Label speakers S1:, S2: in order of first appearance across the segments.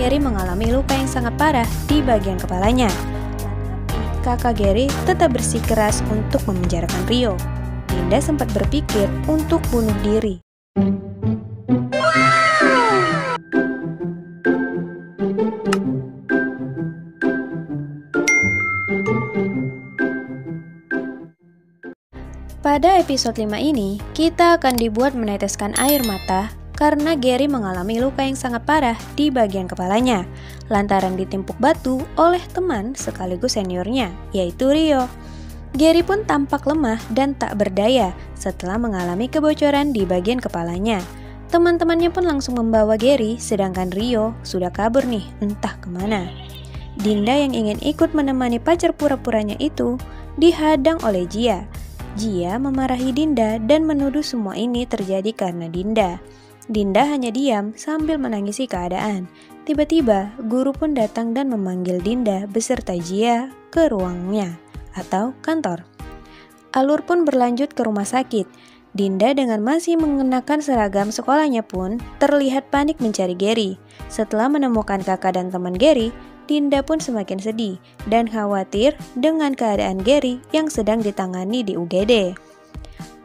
S1: Gary mengalami luka yang sangat parah di bagian kepalanya. Kakak Gary tetap bersikeras untuk memenjarakan Rio. Dinda sempat berpikir untuk bunuh diri. Pada episode 5 ini, kita akan dibuat meneteskan air mata karena Gary mengalami luka yang sangat parah di bagian kepalanya lantaran ditimpuk batu oleh teman sekaligus seniornya, yaitu Rio. Gary pun tampak lemah dan tak berdaya setelah mengalami kebocoran di bagian kepalanya. Teman-temannya pun langsung membawa Gary, sedangkan Rio sudah kabur nih, entah kemana. Dinda yang ingin ikut menemani pacar pura-puranya itu dihadang oleh Jia. Jia memarahi Dinda dan menuduh semua ini terjadi karena Dinda. Dinda hanya diam sambil menangisi keadaan. Tiba-tiba, guru pun datang dan memanggil Dinda beserta Jia ke ruangnya atau kantor. Alur pun berlanjut ke rumah sakit. Dinda dengan masih mengenakan seragam sekolahnya pun terlihat panik mencari Gary. Setelah menemukan kakak dan teman Gary, Dinda pun semakin sedih dan khawatir dengan keadaan Gary yang sedang ditangani di UGD.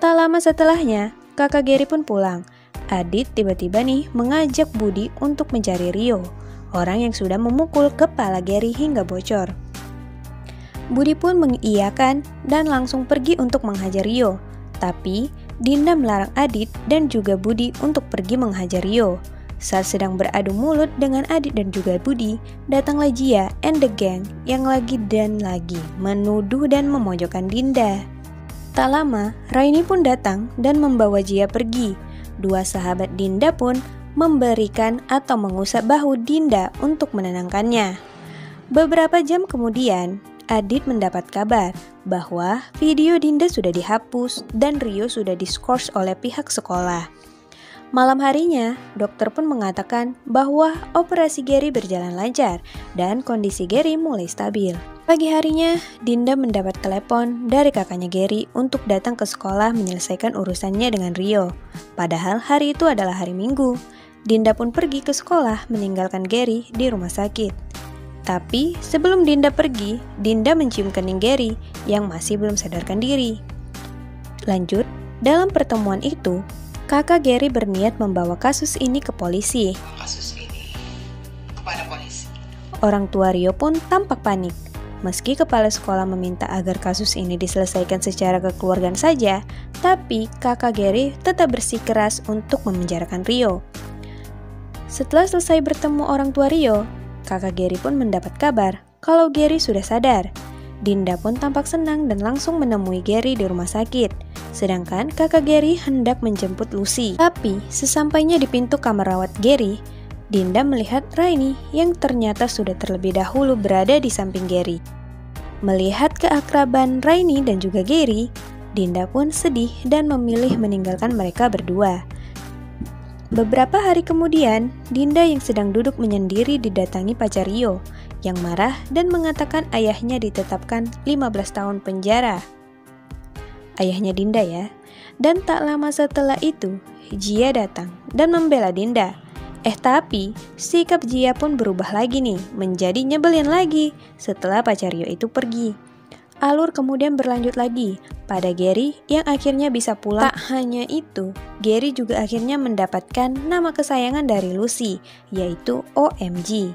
S1: Tak lama setelahnya, kakak Gary pun pulang. Adit tiba-tiba nih mengajak Budi untuk mencari Rio, orang yang sudah memukul kepala Gary hingga bocor. Budi pun mengiyakan dan langsung pergi untuk menghajar Rio. Tapi Dinda melarang Adit dan juga Budi untuk pergi menghajar Rio. Saat sedang beradu mulut dengan Adit dan juga Budi, datanglah Jia and the gang yang lagi dan lagi menuduh dan memojokkan Dinda. Tak lama, Raini pun datang dan membawa Jia pergi. Dua sahabat Dinda pun memberikan atau mengusap bahu Dinda untuk menenangkannya. Beberapa jam kemudian, Adit mendapat kabar bahwa video Dinda sudah dihapus dan Rio sudah diskors oleh pihak sekolah. Malam harinya, dokter pun mengatakan bahwa operasi Gary berjalan lancar dan kondisi Gary mulai stabil. Pagi harinya, Dinda mendapat telepon dari kakaknya Gary untuk datang ke sekolah menyelesaikan urusannya dengan Rio. Padahal hari itu adalah hari Minggu. Dinda pun pergi ke sekolah meninggalkan Gary di rumah sakit. Tapi sebelum Dinda pergi, Dinda mencium kening Gary yang masih belum sadarkan diri. Lanjut, dalam pertemuan itu, kakak Gary berniat membawa kasus ini ke polisi. Orang tua Rio pun tampak panik. Meski kepala sekolah meminta agar kasus ini diselesaikan secara kekeluargaan saja, tapi kakak Gary tetap bersikeras untuk memenjarakan Rio. Setelah selesai bertemu orang tua Rio, kakak Gary pun mendapat kabar kalau Gary sudah sadar. Dinda pun tampak senang dan langsung menemui Gary di rumah sakit. Sedangkan kakak Gary hendak menjemput Lucy. Tapi sesampainya di pintu kamar rawat Gary, Dinda melihat Raini yang ternyata sudah terlebih dahulu berada di samping Gary. Melihat keakraban Raini dan juga Gary, Dinda pun sedih dan memilih meninggalkan mereka berdua. Beberapa hari kemudian, Dinda yang sedang duduk menyendiri didatangi pacar Rio yang marah dan mengatakan ayahnya ditetapkan 15 tahun penjara. Ayahnya Dinda ya. Dan tak lama setelah itu, Jia datang dan membela Dinda. Tapi sikap Jia pun berubah lagi nih, menjadi nyebelin lagi setelah pacar Rio itu pergi. Alur kemudian berlanjut lagi pada Gary yang akhirnya bisa pulang. Tak hanya itu, Gary juga akhirnya mendapatkan nama kesayangan dari Lucy, yaitu OMG.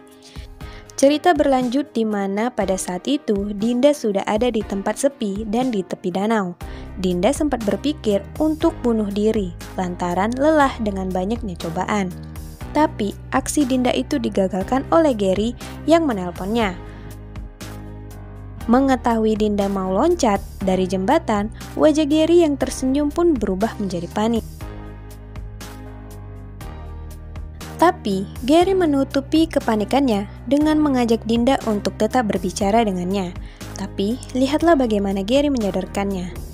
S1: Cerita berlanjut di mana pada saat itu Dinda sudah ada di tempat sepi dan di tepi danau. Dinda sempat berpikir untuk bunuh diri lantaran lelah dengan banyaknya cobaan. Tapi aksi Dinda itu digagalkan oleh Gary yang menelponnya. Mengetahui Dinda mau loncat dari jembatan, wajah Gary yang tersenyum pun berubah menjadi panik. Tapi Gary menutupi kepanikannya dengan mengajak Dinda untuk tetap berbicara dengannya. Tapi lihatlah bagaimana Gary menyadarkannya.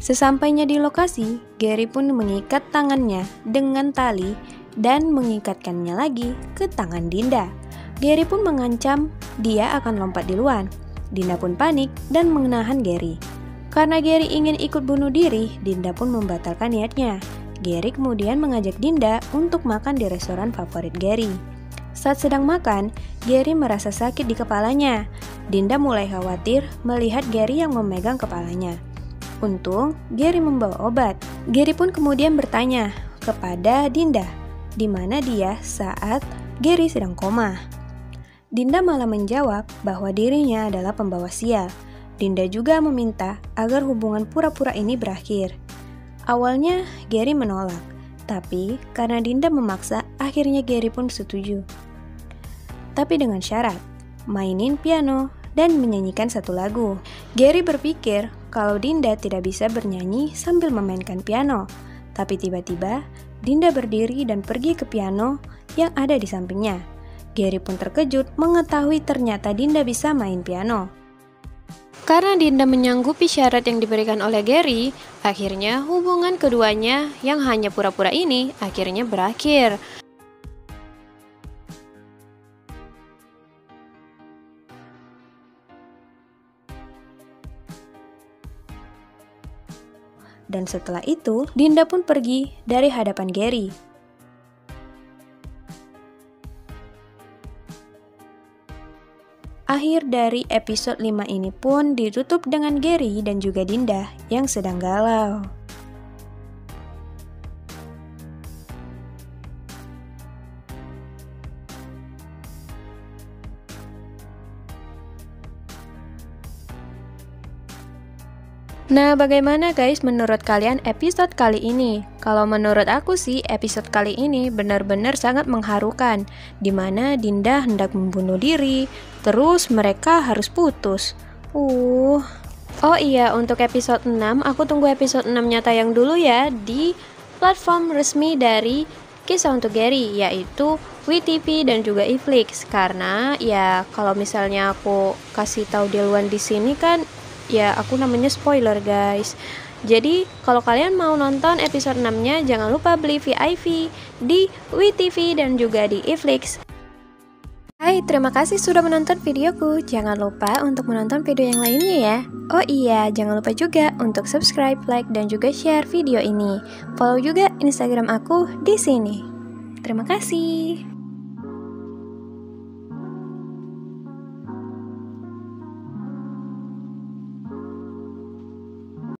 S1: Sesampainya di lokasi, Gary pun mengikat tangannya dengan tali dan mengikatkannya lagi ke tangan Dinda. Gary pun mengancam dia akan lompat di luar. Dinda pun panik dan menahan Gary. Karena Gary ingin ikut bunuh diri, Dinda pun membatalkan niatnya. Gary kemudian mengajak Dinda untuk makan di restoran favorit Gary. Saat sedang makan, Gary merasa sakit di kepalanya. Dinda mulai khawatir melihat Gary yang memegang kepalanya. Untung, Gary membawa obat. Gary pun kemudian bertanya kepada Dinda, di mana dia saat Gary sedang koma. Dinda malah menjawab bahwa dirinya adalah pembawa sial. Dinda juga meminta agar hubungan pura-pura ini berakhir. Awalnya, Gary menolak, tapi karena Dinda memaksa, akhirnya Gary pun setuju. Tapi dengan syarat, mainin piano dan menyanyikan satu lagu. Gary berpikir kalau Dinda tidak bisa bernyanyi sambil memainkan piano. Tapi tiba-tiba, Dinda berdiri dan pergi ke piano yang ada di sampingnya. Gary pun terkejut mengetahui ternyata Dinda bisa main piano. Karena Dinda menyanggupi syarat yang diberikan oleh Gary, akhirnya hubungan keduanya yang hanya pura-pura ini akhirnya berakhir. Dan setelah itu, Dinda pun pergi dari hadapan Gary. Akhir dari episode 5 ini pun ditutup dengan Gary dan juga Dinda yang sedang galau. Nah, bagaimana guys menurut kalian episode kali ini? Kalau menurut aku sih, episode kali ini benar-benar sangat mengharukan, dimana Dinda hendak membunuh diri, terus mereka harus putus. Oh iya, untuk episode 6, aku tunggu episode 6-nya tayang dulu ya di platform resmi dari Kisah Untuk Gary, yaitu WeTV dan juga iFlix. Karena ya kalau misalnya aku kasih tahu duluan di sini kan ya aku namanya spoiler guys. Jadi kalau kalian mau nonton episode 6-nya jangan lupa beli VIP di WeTV dan juga di iFlix. Hai, terima kasih sudah menonton videoku. Jangan lupa untuk menonton video yang lainnya ya. Oh iya, jangan lupa juga untuk subscribe, like, dan juga share video ini. Follow juga Instagram aku di sini. Terima kasih.